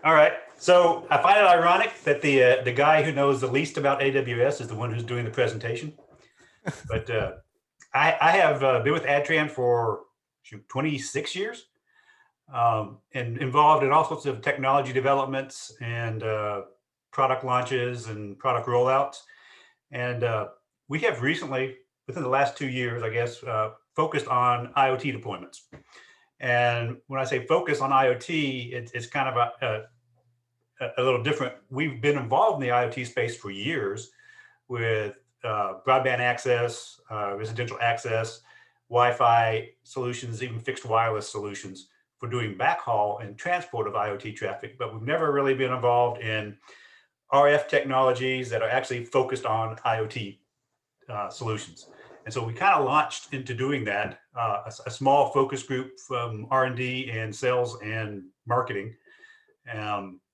All right. So I find it ironic that the guy who knows the least about AWS is the one who's doing the presentation. But I have been with ADTRAN for 26 years and involved in all sorts of technology developments and product launches and product rollouts. And we have recently, within the last 2 years, I guess, focused on IoT deployments. And when I say focus on IoT, it's kind of a little different. We've been involved in the IoT space for years with broadband access, residential access, Wi-Fi solutions, even fixed wireless solutions for doing backhaul and transport of IoT traffic. But we've never really been involved in RF technologies that are actually focused on IoT solutions. And so we kind of launched into doing that, a small focus group from R&D and sales and marketing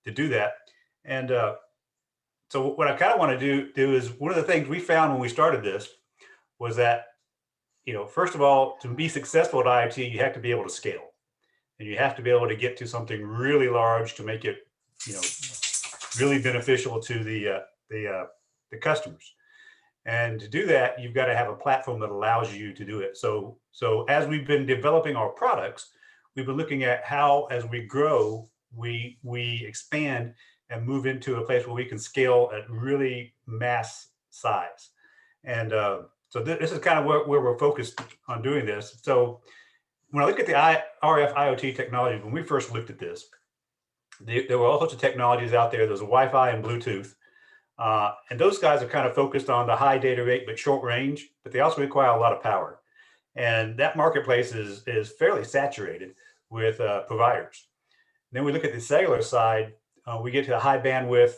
to do that. And so what I kind of want to do is, one of the things we found when we started this was that, first of all, to be successful at IoT, you have to be able to scale. And you have to be able to get to something really large to make it, really beneficial to the customers. And to do that, you've got to have a platform that allows you to do it. So as we've been developing our products, we've been looking at how, as we grow, we expand and move into a place where we can scale at really mass size. And so this is kind of where we're focused on doing this. So when I look at the RF IoT technology, when we first looked at this, there were all sorts of technologies out there. There's Wi-Fi and Bluetooth. And those guys are kind of focused on the high data rate, but short range, but they also require a lot of power. And that marketplace is fairly saturated with providers. And then we look at the cellular side, we get to high bandwidth,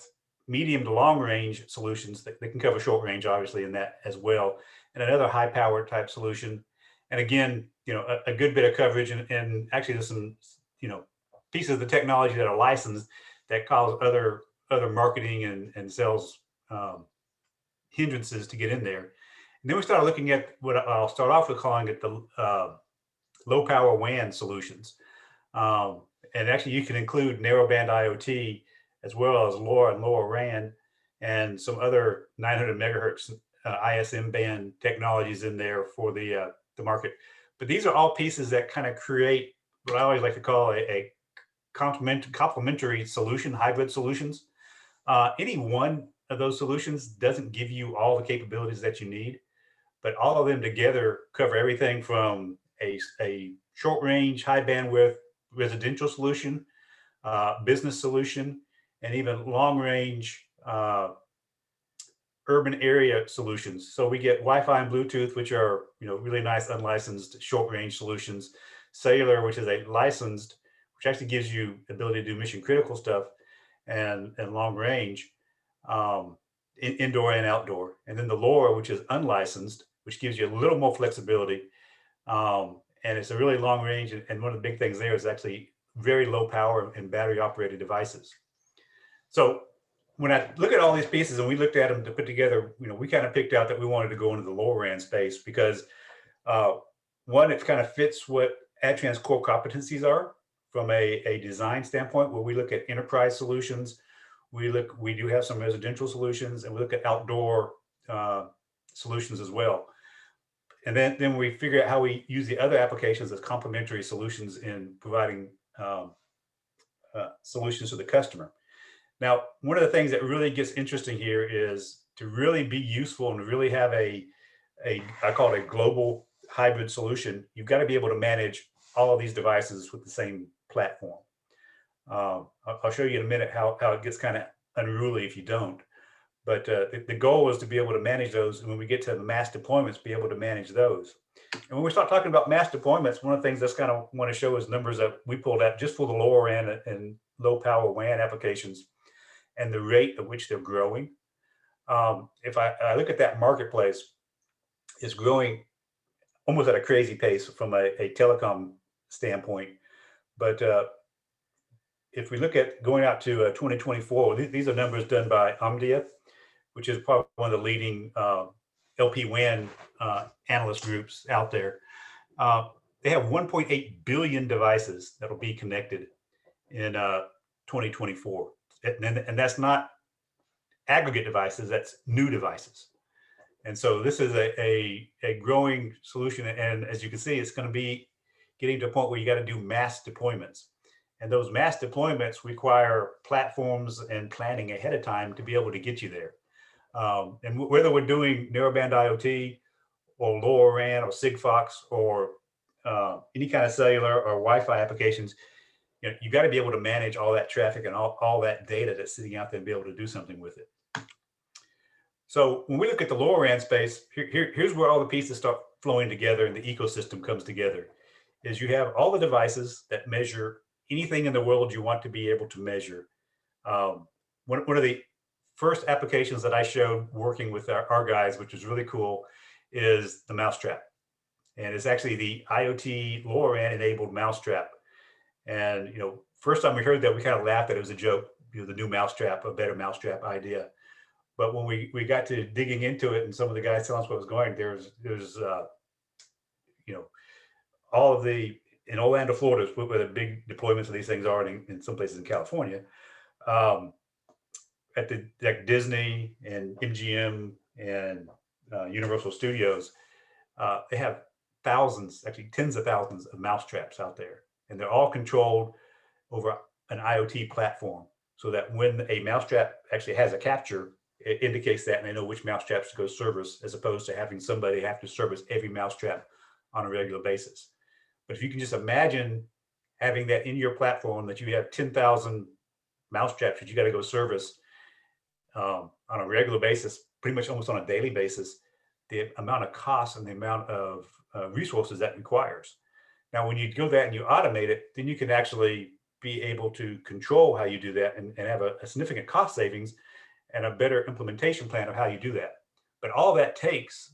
medium to long range solutions that can cover short range, obviously, in that as well. And another high power type solution. And again, a good bit of coverage. And actually there's some, pieces of the technology that are licensed that cause other marketing and sales hindrances to get in there. And then we started looking at what I'll start off with calling it the low power WAN solutions. And actually you can include narrowband IoT as well as LoRa and LoRaWAN and some other 900 megahertz ISM band technologies in there for the market. But these are all pieces that kind of create what I always like to call a complementary solution, hybrid solutions. Any one of those solutions doesn't give you all the capabilities that you need, but all of them together cover everything from a short range, high bandwidth residential solution, business solution, and even long range urban area solutions. So we get Wi-Fi and Bluetooth, which are really nice unlicensed short range solutions, cellular, which is a licensed, which actually gives you the ability to do mission critical stuff, and long range, indoor and outdoor. And then the LoRa, which is unlicensed, which gives you a little more flexibility. And it's a really long range. And one of the big things there is actually very low power and battery operated devices. So when I look at all these pieces and we looked at them to put together, we kind of picked out that we wanted to go into the LoRaWAN space because one, it kind of fits what ADTRAN's core competencies are from a design standpoint, where we look at enterprise solutions, we do have some residential solutions, and we look at outdoor solutions as well. And then we figure out how we use the other applications as complementary solutions in providing solutions to the customer. Now, one of the things that really gets interesting here is to really be useful and really have I call it a global hybrid solution. You've got to be able to manage all of these devices with the same platform. I'll show you in a minute how it gets kind of unruly if you don't. But the goal is to be able to manage those. And when we get to the mass deployments, be able to manage those. And when we start talking about mass deployments, one of the things that's kind of want to show is numbers that we pulled out just for the LoRaWAN and low power WAN applications and the rate at which they're growing. If I look at that marketplace, it's growing almost at a crazy pace from a telecom standpoint. But if we look at going out to 2024, these are numbers done by Omdia, which is probably one of the leading LPWAN analyst groups out there. They have 1.8 billion devices that will be connected in 2024. And that's not aggregate devices, that's new devices. And so this is a growing solution. And as you can see, it's going to be getting to a point where you got to do mass deployments. And those mass deployments require platforms and planning ahead of time to be able to get you there. And whether we're doing narrowband IoT or LoRaWAN or Sigfox or any kind of cellular or Wi-Fi applications, you got to be able to manage all that traffic and all that data that's sitting out there and be able to do something with it. So when we look at the LoRaWAN space, here's where all the pieces start flowing together and the ecosystem comes together, is you have all the devices that measure anything in the world you want to be able to measure. One of the first applications that I showed working with our guys, which is really cool, is the mousetrap. And it's actually the IoT LoRaWAN enabled mousetrap. And, first time we heard that, we kind of laughed that it was a joke, the new mousetrap, a better mousetrap idea. But when we got to digging into it and some of the guys telling us what was going, there's all of the, in Orlando, Florida, where the big deployments of these things are, in some places in California, at like Disney and MGM and Universal Studios, they have thousands, actually tens of thousands of mousetraps out there. And they're all controlled over an IoT platform, so that when a mousetrap actually has a capture, it indicates that, and they know which mousetraps to go service, as opposed to having somebody have to service every mousetrap on a regular basis. But if you can just imagine having that in your platform, that you have 10,000 mousetraps that you got to go service on a regular basis, pretty much almost on a daily basis, the amount of cost and the amount of resources that requires. Now, when you go that and you automate it, then you can actually be able to control how you do that and have a significant cost savings and a better implementation plan of how you do that. But all that takes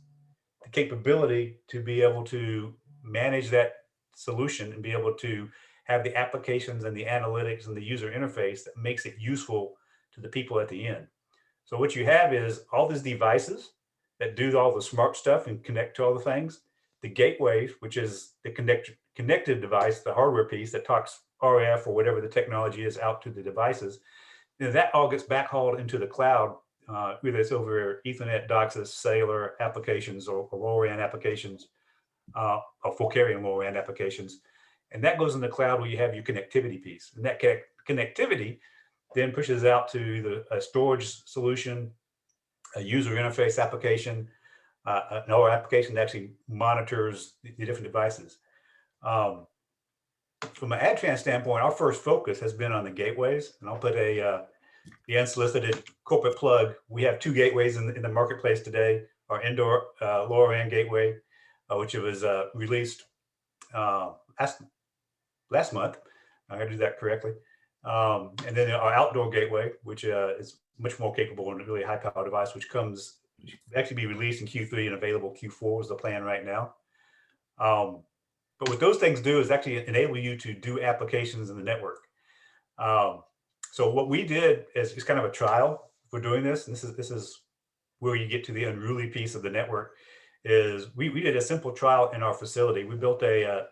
the capability to be able to manage that solution and be able to have the applications and the analytics and the user interface that makes it useful to the people at the end. So what you have is all these devices that do all the smart stuff and connect to all the things, the gateway, which is the connected device, the hardware piece that talks RF or whatever the technology is out to the devices. That all gets backhauled into the cloud, whether it's over Ethernet, DOCSIS, cellular applications, or LoRaWAN applications, or full carrying LoRaWAN applications. And that goes in the cloud where you have your connectivity piece. And that connectivity then pushes out to a storage solution, a user interface application, another application that actually monitors the different devices. From an ADTRAN standpoint, our first focus has been on the gateways, and I'll put the unsolicited corporate plug. We have two gateways in the marketplace today. Our indoor LoRaWAN gateway, which was released last month. I got to do that correctly. And then our outdoor gateway, which is much more capable and a really high power device, which comes actually be released in Q3 and available Q4 is the plan right now. But what those things do is actually enable you to do applications in the network. So what we did is kind of a trial for doing this. And this is where you get to the unruly piece of the network. Is we did a simple trial in our facility. We built a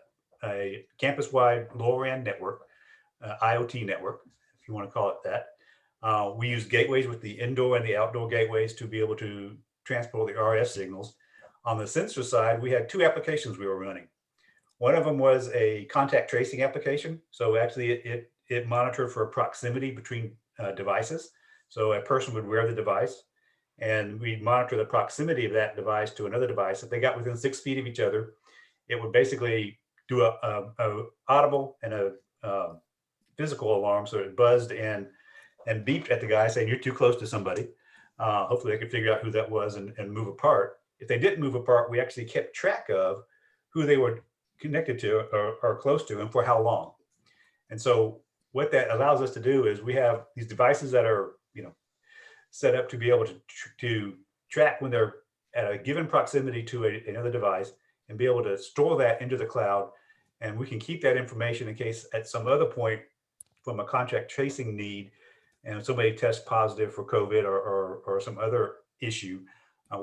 campus-wide LoRaWAN network, IoT network, if you want to call it that. We use gateways with the indoor and the outdoor gateways to be able to transport the RF signals. On the sensor side, we had two applications we were running. One of them was a contact tracing application. So actually it monitored for proximity between devices. So a person would wear the device and we'd monitor the proximity of that device to another device. If they got within 6 feet of each other, it would basically do a audible and a physical alarm. So it buzzed and beeped at the guy saying, you're too close to somebody. Hopefully they could figure out who that was and move apart. If they didn't move apart, we actually kept track of who they were connected to or close to and for how long. And so what that allows us to do is we have these devices that are, set up to be able to track when they're at a given proximity to another device and be able to store that into the cloud. And we can keep that information in case at some other point from a contact tracing need and somebody tests positive for COVID or some other issue,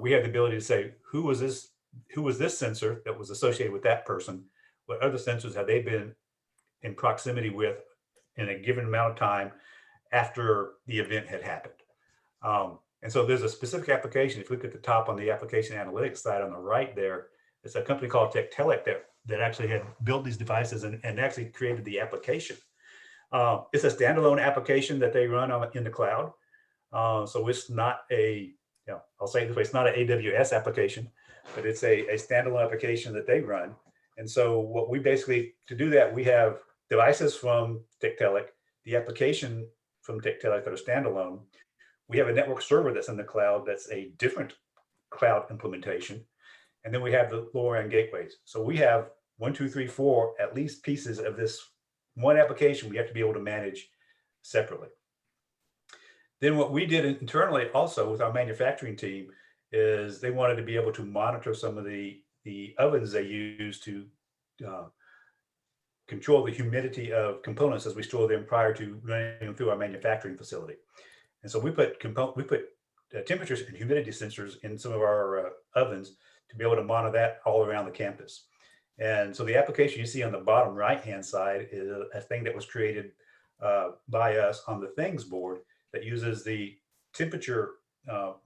we have the ability to say, who was this sensor that was associated with that person? What other sensors have they been in proximity with in a given amount of time? after the event had happened. And so there's a specific application. If you look at the top on the application analytics side on the right there, it's a company called Tektelic that actually had built these devices and actually created the application. It's a standalone application that they run in the cloud. So it's not I'll say it this way, it's not an AWS application, but it's a standalone application that they run. And so what we basically, to do that, we have devices from Tektelic, the application from Tektelic that are standalone. We have a network server that's in the cloud that's a different cloud implementation. And then we have the LoRaWAN gateways. So we have 1, 2, 3, 4, at least pieces of this one application we have to be able to manage separately. Then what we did internally also with our manufacturing team is they wanted to be able to monitor some of the ovens they use to control the humidity of components as we store them prior to running them through our manufacturing facility. And so we put temperatures and humidity sensors in some of our ovens to be able to monitor that all around the campus. And so the application you see on the bottom right-hand side is a thing that was created by us on the things board that uses the temperature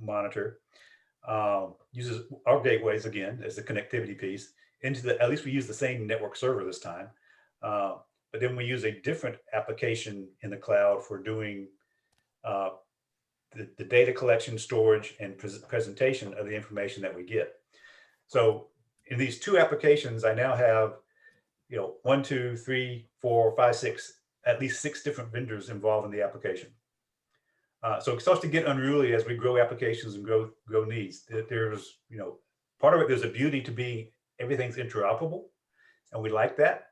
monitor, uses our gateways again as the connectivity piece into at least we use the same network server this time. But then we use a different application in the cloud for doing the data collection, storage, and presentation of the information that we get. So in these two applications, I now have, 1, 2, 3, 4, 5, 6, at least 6 different vendors involved in the application. So it starts to get unruly as we grow applications and grow needs. There's, part of it, there's a beauty to being everything's interoperable, and we like that.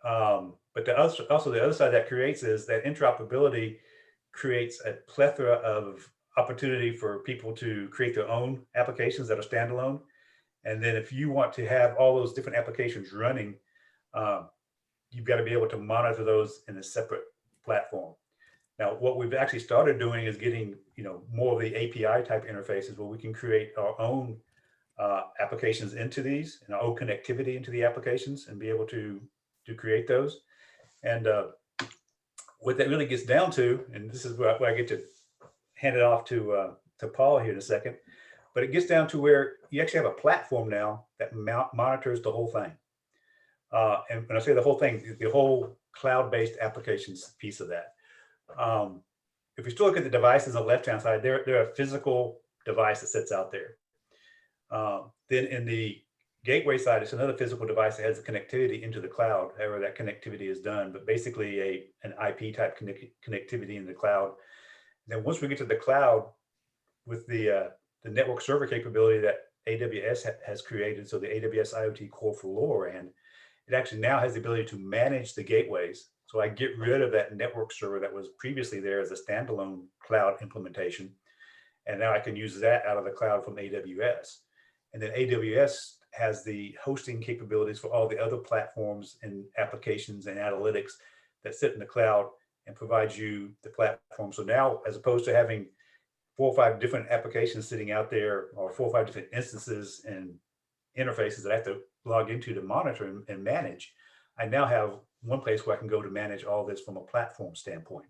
But also the other side that creates is that interoperability creates a plethora of opportunity for people to create their own applications that are standalone. And then if you want to have all those different applications running, you've got to be able to monitor those in a separate platform. Now, what we've actually started doing is getting, more of the API type interfaces where we can create our own applications into these and our own connectivity into the applications and be able to create those. And what that really gets down to, and this is where I get to hand it off to Paul here in a second, but it gets down to where you actually have a platform now that monitors the whole thing. And when I say the whole thing, the whole cloud-based applications piece of that. If we still look at the devices on the left-hand side, they're a physical device that sits out there. Then in the gateway side, it's another physical device that has the connectivity into the cloud, however that connectivity is done, but basically an IP type connectivity in the cloud. And then once we get to the cloud with the network server capability that AWS has created, so the AWS IoT Core for LoRaWAN, it actually now has the ability to manage the gateways. So I get rid of that network server that was previously there as a standalone cloud implementation. And now I can use that out of the cloud from AWS. And then AWS has the hosting capabilities for all the other platforms and applications and analytics that sit in the cloud and provides you the platform. So now, as opposed to having 4 or 5 different applications sitting out there, or 4 or 5 different instances and interfaces that I have to log into to monitor and manage, I now have one place where I can go to manage all this from a platform standpoint.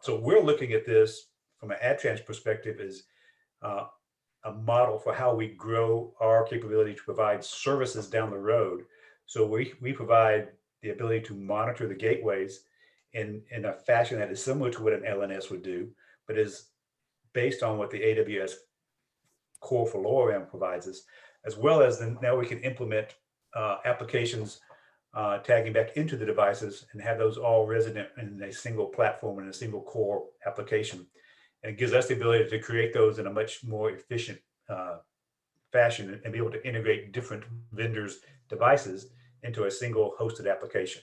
So we're looking at this from an ADTRAN's perspective as a model for how we grow our capability to provide services down the road. So we provide the ability to monitor the gateways in a fashion that is similar to what an LNS would do, but is based on what the AWS Core for LoRaWAN provides us, as well as then now we can implement applications tagging back into the devices and have those all resident in a single platform and a single core application. And it gives us the ability to create those in a much more efficient fashion and be able to integrate different vendors' devices into a single hosted application.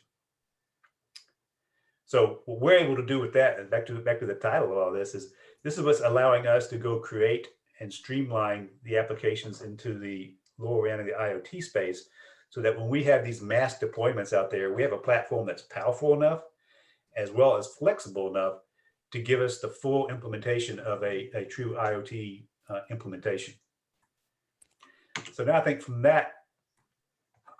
So what we're able to do with that, and back to the title of all this is what's allowing us to go create and streamline the applications into the LoRaWAN and the IoT space, so that when we have these mass deployments out there, we have a platform that's powerful enough as well as flexible enough to give us the full implementation of a true IoT implementation. So now I think from that,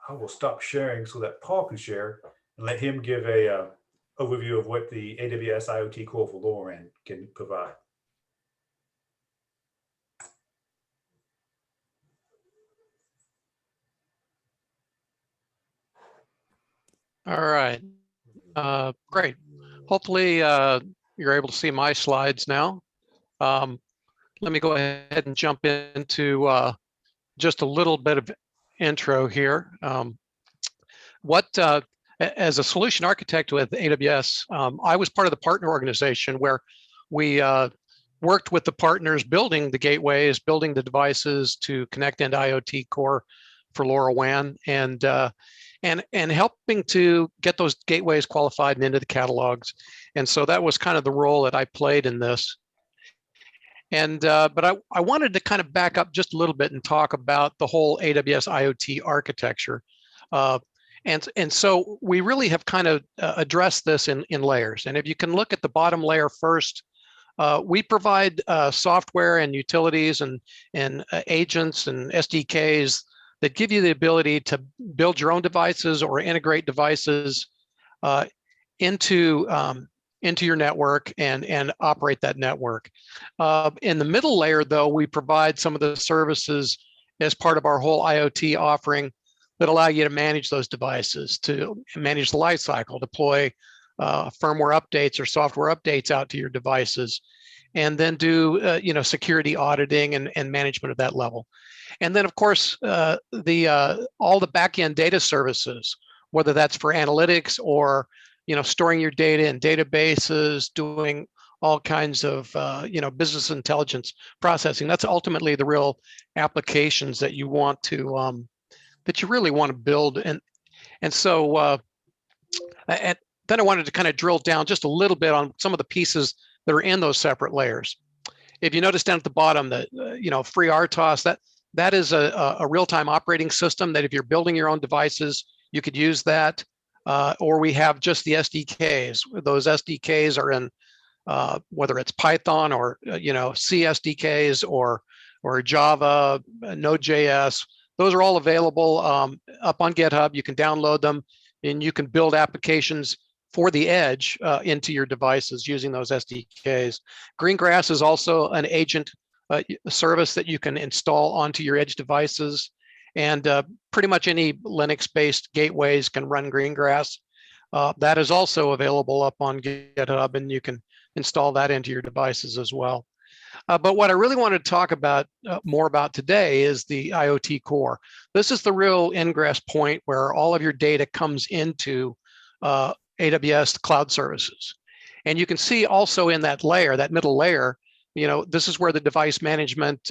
I will stop sharing so that Paul can share and let him give a overview of what the AWS IoT Core for LoRaWAN can provide. All right, great. Hopefully you're able to see my slides now. Let me go ahead and jump into just a little bit of intro here. As a solution architect with AWS, I was part of the partner organization where we worked with the partners building the gateways, building the devices to connect into IoT Core for LoRaWAN, and helping to get those gateways qualified and into the catalogs. And so that was kind of the role that I played in this. And but I wanted to kind of back up just a little bit and talk about the whole AWS IoT architecture. And so we really have kind of addressed this in layers. And if you can look at the bottom layer first, we provide software and utilities and agents and SDKs that give you the ability to build your own devices or integrate devices into your network and operate that network. In the middle layer, though, we provide some of the services as part of our whole IoT offering that allow you to manage those devices, to manage the life cycle, deploy firmware updates or software updates out to your devices, and then do security auditing and management of that level. And then, of course, all the backend data services, whether that's for analytics or storing your data in databases, doing all kinds of business intelligence processing. That's ultimately the real applications that you want to that you really want to build. And so then I wanted to kind of drill down just a little bit on some of the pieces that are in those separate layers. If you notice down at the bottom that FreeRTOS, that is a real-time operating system that if you're building your own devices, you could use that. Or we have just the SDKs. Those SDKs are in whether it's Python or C SDKs or Java, Node.js. Those are all available up on GitHub. You can download them and you can build applications for the edge into your devices using those SDKs. Greengrass is also an agent service that you can install onto your edge devices. And pretty much any Linux-based gateways can run Greengrass. That is also available up on GitHub, and you can install that into your devices as well. But what I really wanted to talk about more about today is the IoT Core. This is the real ingress point where all of your data comes into AWS cloud services. And you can see also in that layer, that middle layer, this is where the device management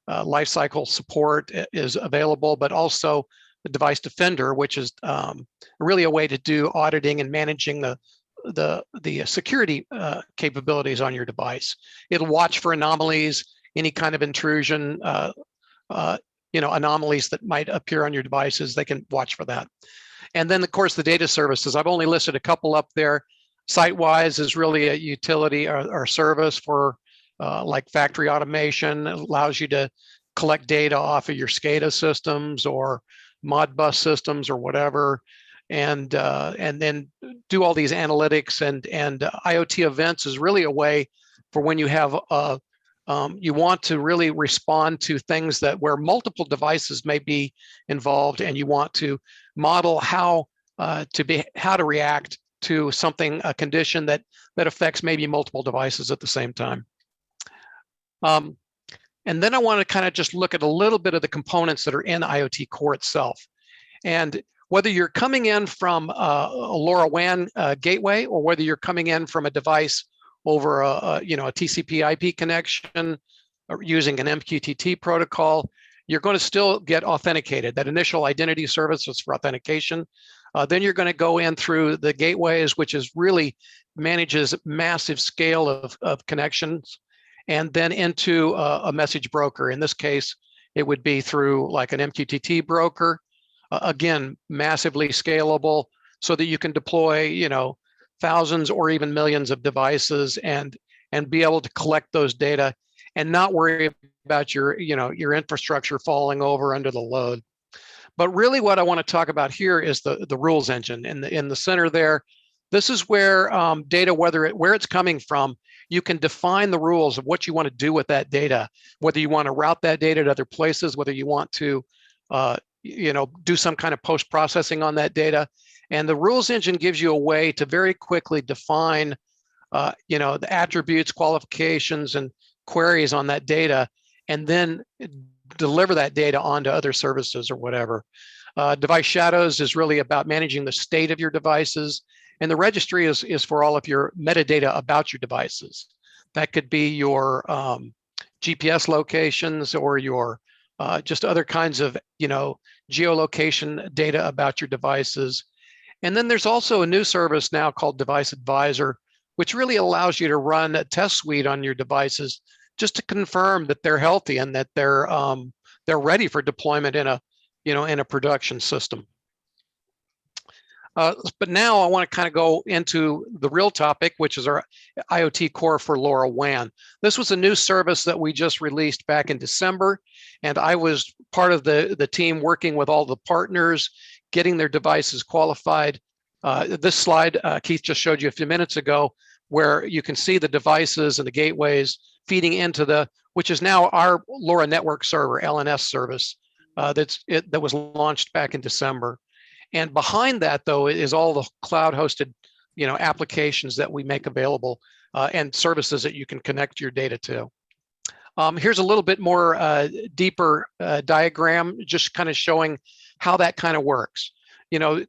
lifecycle support is available, but also the device defender, which is really a way to do auditing and managing the security capabilities on your device. It'll watch for anomalies, any kind of intrusion, anomalies that might appear on your devices. They can watch for that. And then, of course, the data services. I've only listed a couple up there. SiteWise is really a utility or service for like factory automation. It allows you to collect data off of your SCADA systems or Modbus systems or whatever, and then do all these analytics and IoT events is really a way for when you have you want to really respond to things where multiple devices may be involved, and you want to model how to react to something, a condition that affects maybe multiple devices at the same time. And then I want to kind of just look at a little bit of the components that are in IoT Core itself. And whether you're coming in from a LoRaWAN gateway, or whether you're coming in from a device over a TCP/IP connection or using an MQTT protocol, you're going to still get authenticated. That initial identity service is for authentication. Then you're going to go in through the gateways, which is really manages massive scale of connections, and then into a message broker. In this case, it would be through like an MQTT broker. Again, massively scalable, so that you can deploy, thousands or even millions of devices and be able to collect those data and not worry about your infrastructure falling over under the load. But really what I want to talk about here is the rules engine. In the center there, This is where data, where it's coming from, you can define the rules of what you want to do with that data, whether you want to route that data to other places, whether you want to do some kind of post-processing on that data. And the rules engine gives you a way to very quickly define the attributes, qualifications, and queries on that data, and then deliver that data onto other services or whatever. Device shadows is really about managing the state of your devices. And the registry is for all of your metadata about your devices. That could be your GPS locations or your just other kinds of geolocation data about your devices. And then there's also a new service now called Device Advisor, which really allows you to run a test suite on your devices just to confirm that they're healthy and that they're ready for deployment in a production system. But now I want to kind of go into the real topic, which is our IoT Core for LoRaWAN. This was a new service that we just released back in December, and I was part of the team working with all the partners, getting their devices qualified. This slide Keith just showed you a few minutes ago, where you can see the devices and the gateways feeding into which is now our LoRa Network server, LNS service, that was launched back in December. And behind that, though, is all the cloud-hosted, applications that we make available and services that you can connect your data to. Here's a little bit more deeper diagram, just kind of showing how that kind of works.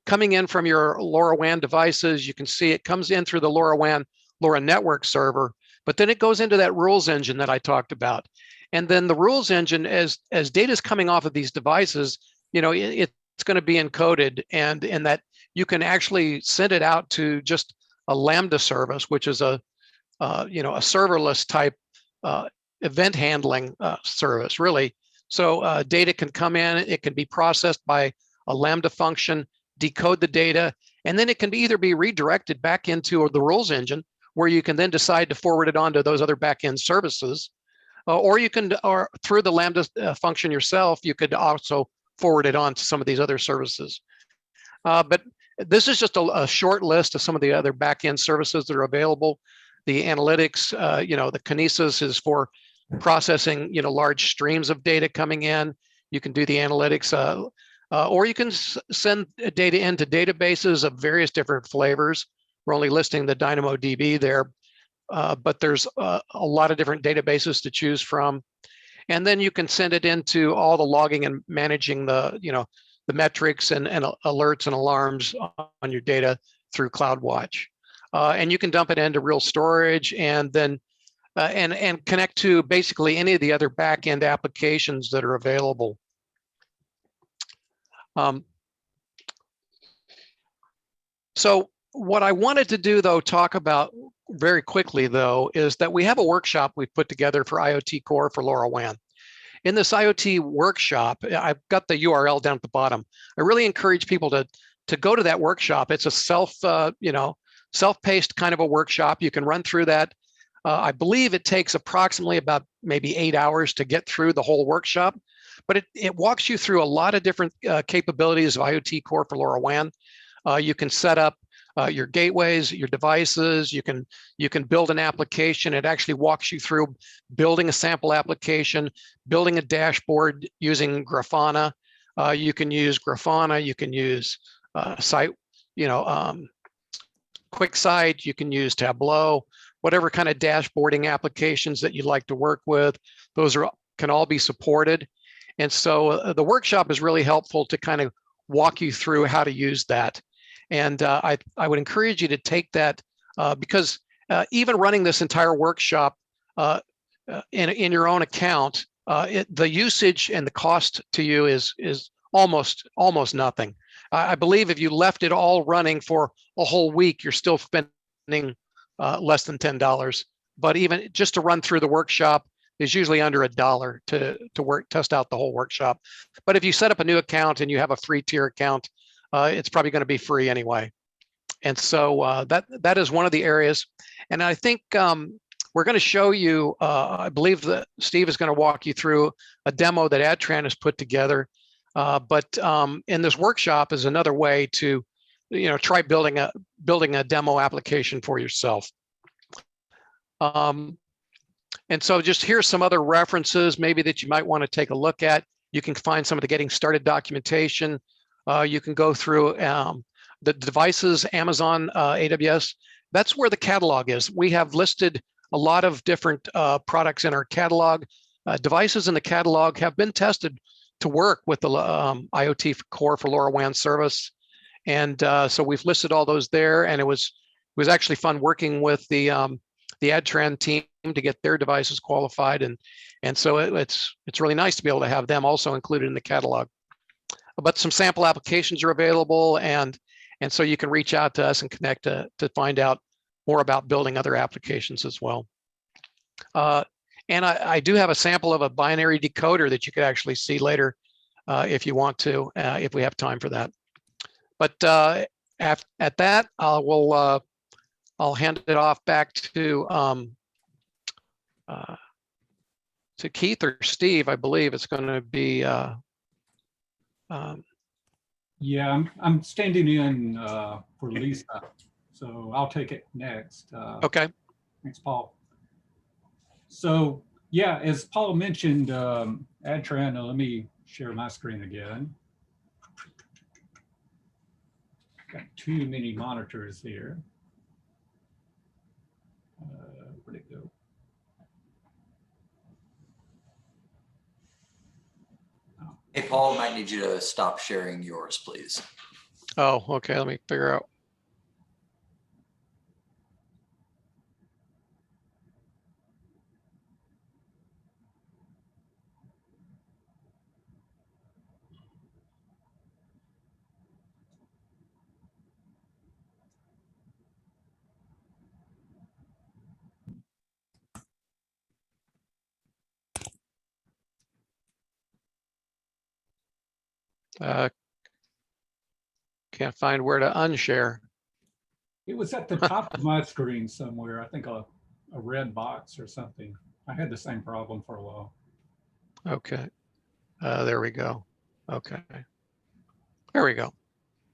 Coming in from your LoRaWAN devices, you can see it comes in through the LoRaWAN LoRa Network server, but then it goes into that rules engine that I talked about. And then the rules engine, as data is coming off of these devices, it's going to be encoded, and that you can actually send it out to just a Lambda service, which is a serverless type event handling service, really. So data can come in, it can be processed by a Lambda function, decode the data, and then it can either be redirected back into the rules engine, where you can then decide to forward it on to those other backend services, or through the Lambda function yourself, you could also forward it on to some of these other services. But this is just a short list of some of the other backend services that are available. The analytics, the Kinesis is for processing, large streams of data coming in. You can do the analytics, or you can send data into databases of various different flavors. We're only listing the DynamoDB there, but there's a lot of different databases to choose from. And then you can send it into all the logging and managing the metrics and alerts and alarms on your data through CloudWatch. And you can dump it into real storage and then and connect to basically any of the other back-end applications that are available. So what I wanted to do, though, talk about very quickly, though, is that we have a workshop we've put together for IoT Core for LoRaWAN. In this IoT workshop, I've got the URL down at the bottom. I really encourage people to go to that workshop. It's a self-paced kind of a workshop. You can run through that. I believe it takes approximately about maybe 8 hours to get through the whole workshop, but it walks you through a lot of different capabilities of IoT Core for LoRaWAN. You can set up your gateways, your devices. You can build an application. It actually walks you through building a sample application, building a dashboard using Grafana. You can use Grafana. You can use QuickSight. You can use Tableau. Whatever kind of dashboarding applications that you'd like to work with, those can all be supported. And so the workshop is really helpful to kind of walk you through how to use that. And I would encourage you to take that because even running this entire workshop in your own account, the usage and the cost to you is almost nothing. I believe if you left it all running for a whole week, you're still spending less than $10. But even just to run through the workshop is usually under $1 to test out the whole workshop. But if you set up a new account and you have a free tier account, it's probably going to be free anyway. And so that is one of the areas. And I think we're going to show you, I believe that Steve is going to walk you through a demo that ADTRAN has put together. But in this workshop is another way to try building a demo application for yourself. And so just here's some other references maybe that you might want to take a look at. You can find some of the getting started documentation. You can go through the devices, Amazon, AWS. That's where the catalog is. We have listed a lot of different products in our catalog. Devices in the catalog have been tested to work with the IoT Core for LoRaWAN service. And so we've listed all those there, and it was actually fun working with the ADTRAN team to get their devices qualified, and so it's really nice to be able to have them also included in the catalog. But some sample applications are available, and so you can reach out to us and connect to find out more about building other applications as well. And I do have a sample of a binary decoder that you could actually see later if you want to, if we have time for that. But at that, I'll hand it off back to Keith or Steve. I believe it's going to be. Yeah, I'm standing in for Lisa, so I'll take it next. Okay. Thanks, Paul. So yeah, as Paul mentioned, ADTRAN, let me share my screen again. Got too many monitors here. Where'd it go? Oh. Hey, Paul, might need you to stop sharing yours, please. Oh, okay. Let me figure out. Can't find where to unshare. It was at the top of my screen somewhere. I think a red box or something. I had the same problem for a while. Okay. There we go. Okay. There we go.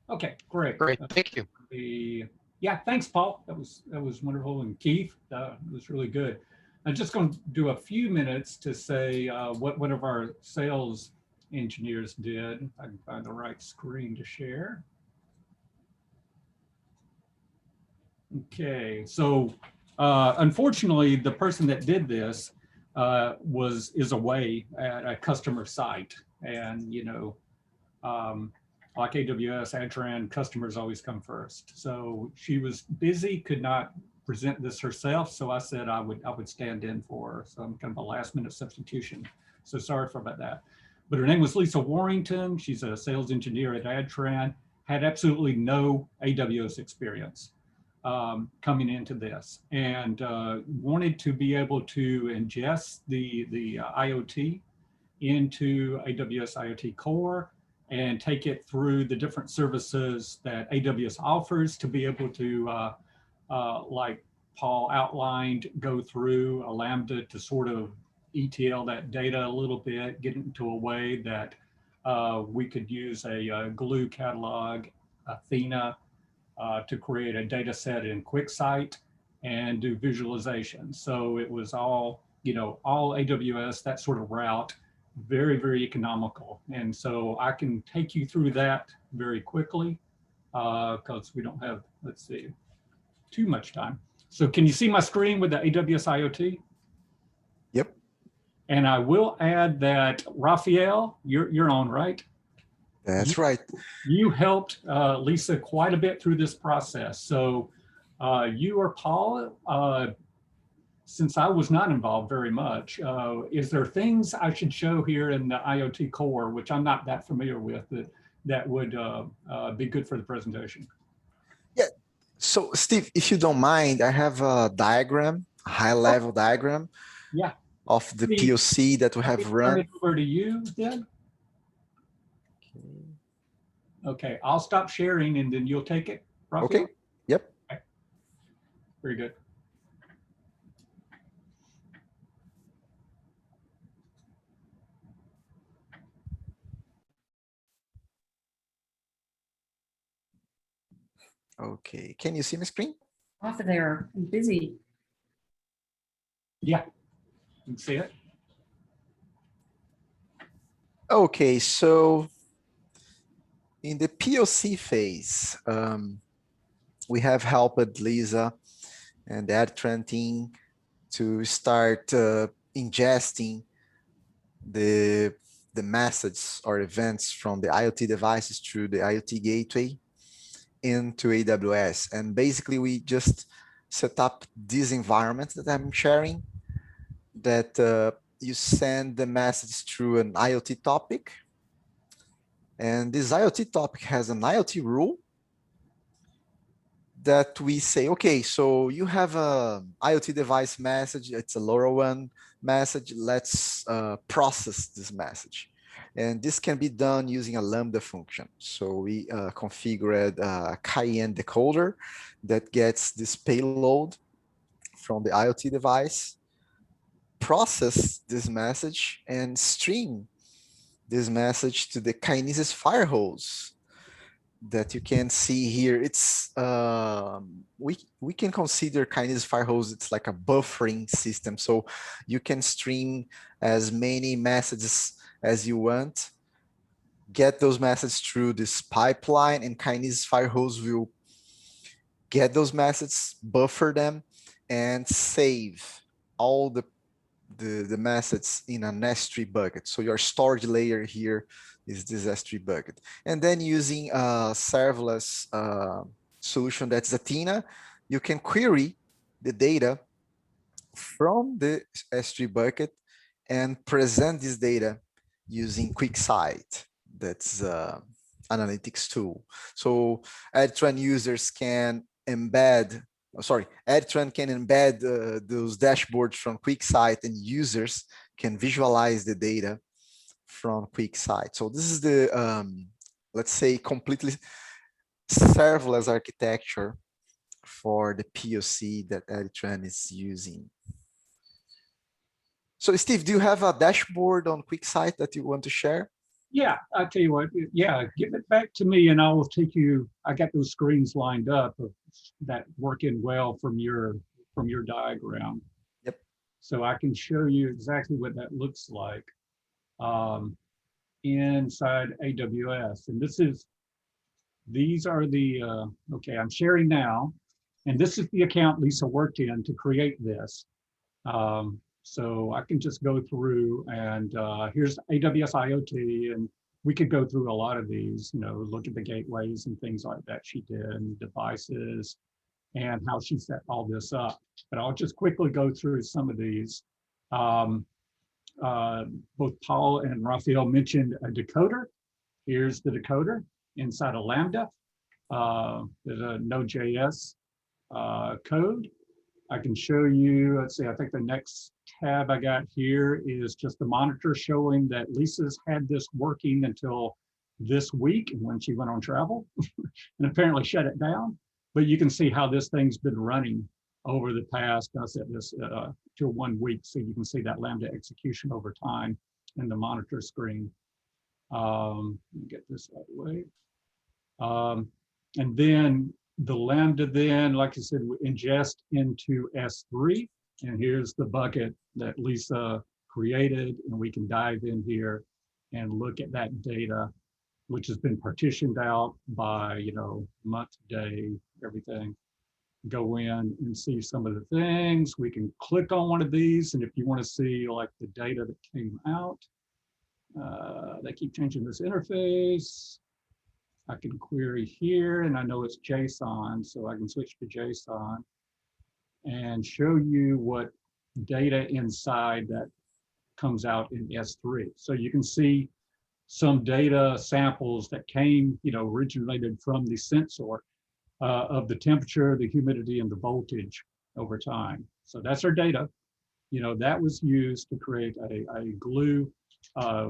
Okay, great. Great. Thank you. Yeah, thanks, Paul. That was wonderful. And Keith, it was really good. I'm just going to do a few minutes to say what one of our sales engineers did. I can find the right screen to share. Okay, so unfortunately, the person that did this is away at a customer site, and like AWS, ADTRAN, customers always come first. So she was busy, could not present this herself. So I said I would stand in for her. So I'm kind of a last minute substitution. So sorry for about that. But her name was Lisa Warrington. She's a sales engineer at ADTRAN, had absolutely no AWS experience coming into this, and wanted to be able to ingest the IoT into AWS IoT Core and take it through the different services that AWS offers to be able to, like Paul outlined, go through a Lambda to sort of ETL that data a little bit, get it into a way that we could use a glue catalog, Athena, to create a data set in QuickSight and do visualization. So it was all, all AWS, that sort of route, very, very economical. And so I can take you through that very quickly because we don't have, let's see, too much time. So can you see my screen with the AWS IoT? Yep. And I will add that, Raphael, you're on, right? That's right. You helped Lisa quite a bit through this process. So you or Paul, since I was not involved very much, is there things I should show here in the IoT Core, which I'm not that familiar with, that would be good for the presentation? Yeah. So Steve, if you don't mind, I have a diagram, a high-level diagram of the POC that we have run. Turn it over to you then. Okay, I'll stop sharing and then you'll take it, Raphael? Okay, yep. Okay. Very good. Okay, can you see my screen? Off of there, I'm busy. Yeah, you can see it. Okay, so in the POC phase, we have helped Lisa and the ADTRAN team to start ingesting the messages or events from the IoT devices through the IoT gateway into AWS. And basically, we just set up this environment that I'm sharing, that you send the message through an IoT topic. And this IoT topic has an IoT rule that we say, okay, so you have a IoT device message, it's a LoRaWAN message, let's process this message. And this can be done using a Lambda function. So we configured a Cayenne decoder that gets this payload from the IoT device, process this message, and stream this message to the Kinesis firehose that you can see here. It's we can consider Kinesis firehose, it's like a buffering system, so you can stream as many messages as you want, get those messages through this pipeline, and Kinesis firehose will get those messages, buffer them, and save all the messages in an S3 bucket. So your storage layer here is this S3 bucket. And then using a serverless solution that's Athena, you can query the data from the S3 bucket and present this data using QuickSight. That's analytics tool. So ADTRAN users can embed, ADTRAN can embed those dashboards from QuickSight, and users can visualize the data from QuickSight. So this is the, let's say, completely serverless architecture for the POC that ADTRAN is using. So Steve, do you have a dashboard on QuickSight that you want to share? Yeah, I'll tell you what, yeah, give it back to me and I will take you, I got those screens lined up of that working well from your diagram. Yep. So I can show you exactly what that looks like inside AWS. And these are the, okay, I'm sharing now. And this is the account Lisa worked in to create this. So I can just go through and here's AWS IoT, and we could go through a lot of these, you know, look at the gateways and things like that she did, and devices, and how she set all this up. But I'll just quickly go through some of these. Both Paul and Raphael mentioned a decoder. Here's the decoder inside of Lambda. There's a Node.js code. I can show you, let's see, I think the next tab I got here is just the monitor showing that Lisa's had this working until this week when she went on travel and apparently shut it down. But you can see how this thing's been running over the past, I said this till 1 week. So you can see that Lambda execution over time in the monitor screen. Let me get this out of the way. And then the Lambda then, like I said, we ingest into S3. And here's the bucket that Lisa created. And we can dive in here and look at that data, which has been partitioned out by, you know, month, day, everything. Go in and see some of the things. We can click on one of these. And if you want to see like the data that came out, they keep changing this interface. I can query here, and I know it's JSON, so I can switch to JSON and show you what data inside that comes out in S3. So you can see some data samples that came, you know, originated from the sensor of the temperature, the humidity, and the voltage over time. So that's our data. You know, that was used to create a glue.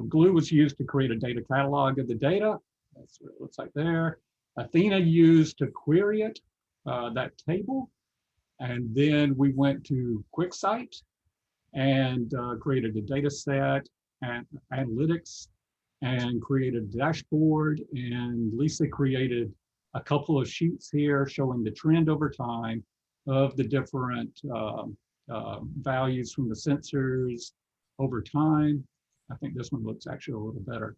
Glue was used to create a data catalog of the data. That's what it looks like there. Athena used to query it, that table. And then we went to QuickSight and created a data set and analytics and created a dashboard. And Lisa created a couple of sheets here showing the trend over time of the different values from the sensors over time. I think this one looks actually a little better.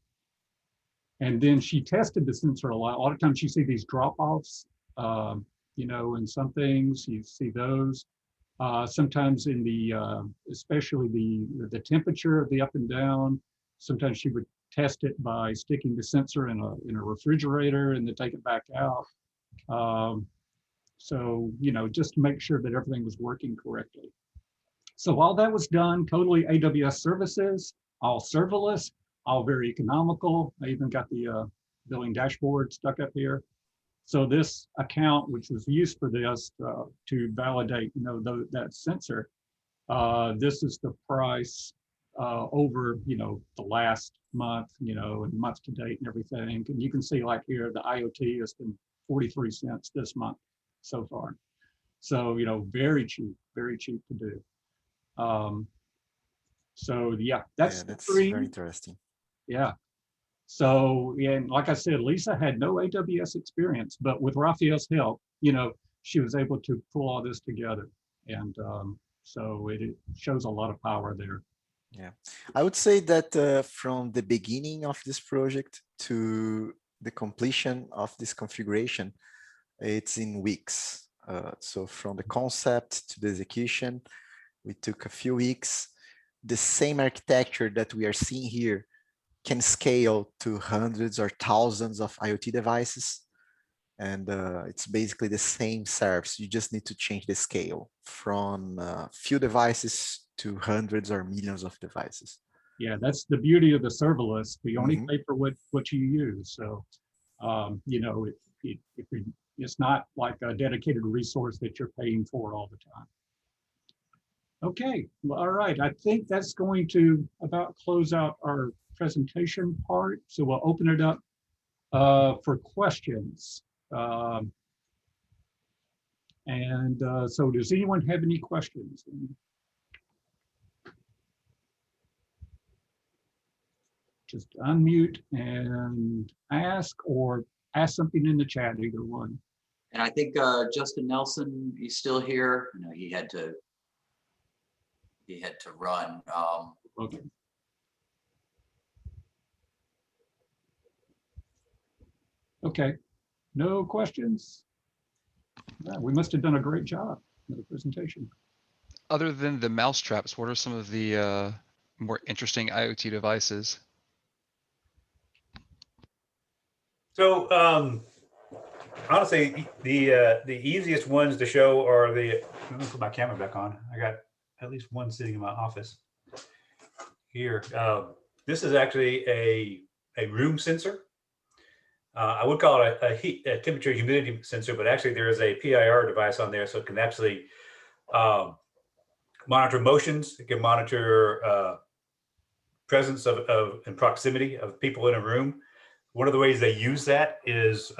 And then she tested the sensor a lot. A lot of times you see these drop-offs, you know, in some things you see those. Sometimes in the, especially the temperature of the up and down, sometimes she would test it by sticking the sensor in a refrigerator and then take it back out. So, you know, just to make sure that everything was working correctly. So all that was done, totally AWS services, all serverless, all very economical. I even got the billing dashboard stuck up here. So this account, which was used for this to validate, you know, that sensor, this is the price over, you know, the last month, you know, and month to date and everything. And you can see like here, the IoT has been 43 cents this month so far. So, you know, very cheap to do. So yeah, that's very interesting. Yeah. So, and like I said, Lisa had no AWS experience, but with Raphael's help, you know, she was able to pull all this together. And so it shows a lot of power there. Yeah, I would say that from the beginning of this project to the completion of this configuration, it's in weeks. So from the concept to the execution, we took a few weeks. The same architecture that we are seeing here can scale to hundreds or thousands of IoT devices. And it's basically the same service. You just need to change the scale from few devices to hundreds or millions of devices. Yeah, that's the beauty of the serverless. We only pay for what you use. So, you know, it's not like a dedicated resource that you're paying for all the time. Okay, well, all right. I think that's going to about close out our presentation part. So we'll open it up for questions. So does anyone have any questions? Just unmute and ask, or ask something in the chat, either one. And I think Justin Nelson, he's still here. No, he had to run. Okay. Okay, no questions? Yeah, we must have done a great job in the presentation. Other than the mouse traps, what are some of the more interesting IoT devices? So honestly, the easiest ones to show are the. Let me put my camera back on. I got at least one sitting in my office here. This is actually a room sensor. I would call it a temperature humidity sensor, but actually there is a PIR device on there, so it can actually monitor motions. It can monitor presence of and proximity of people in a room. One of the ways they use that is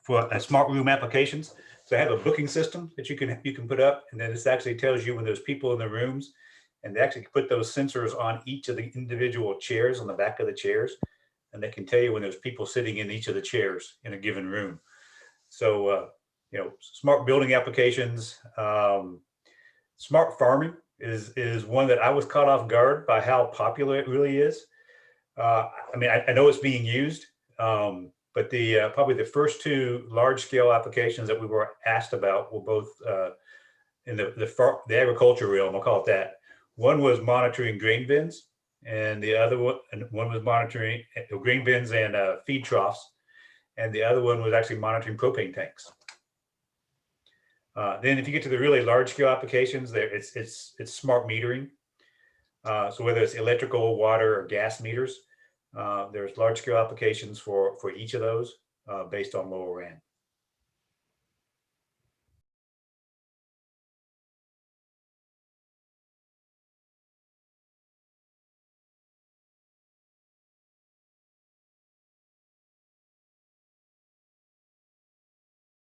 for smart room applications. So they have a booking system that you can put up, and then this actually tells you when there's people in the rooms, and they actually put those sensors on each of the individual chairs on the back of the chairs, and they can tell you when there's people sitting in each of the chairs in a given room. So you know, smart building applications, smart farming is one that I was caught off guard by how popular it really is. I mean, I know it's being used, but the probably the first two large scale applications that we were asked about were both in the agriculture realm, I'll call it that. One was monitoring grain bins, and the other one was monitoring grain bins and feed troughs, and the other one was actually monitoring propane tanks. Then if you get to the really large scale applications, there it's smart metering. So whether it's electrical, water, or gas meters, there's large scale applications for each of those based on LoRaWAN.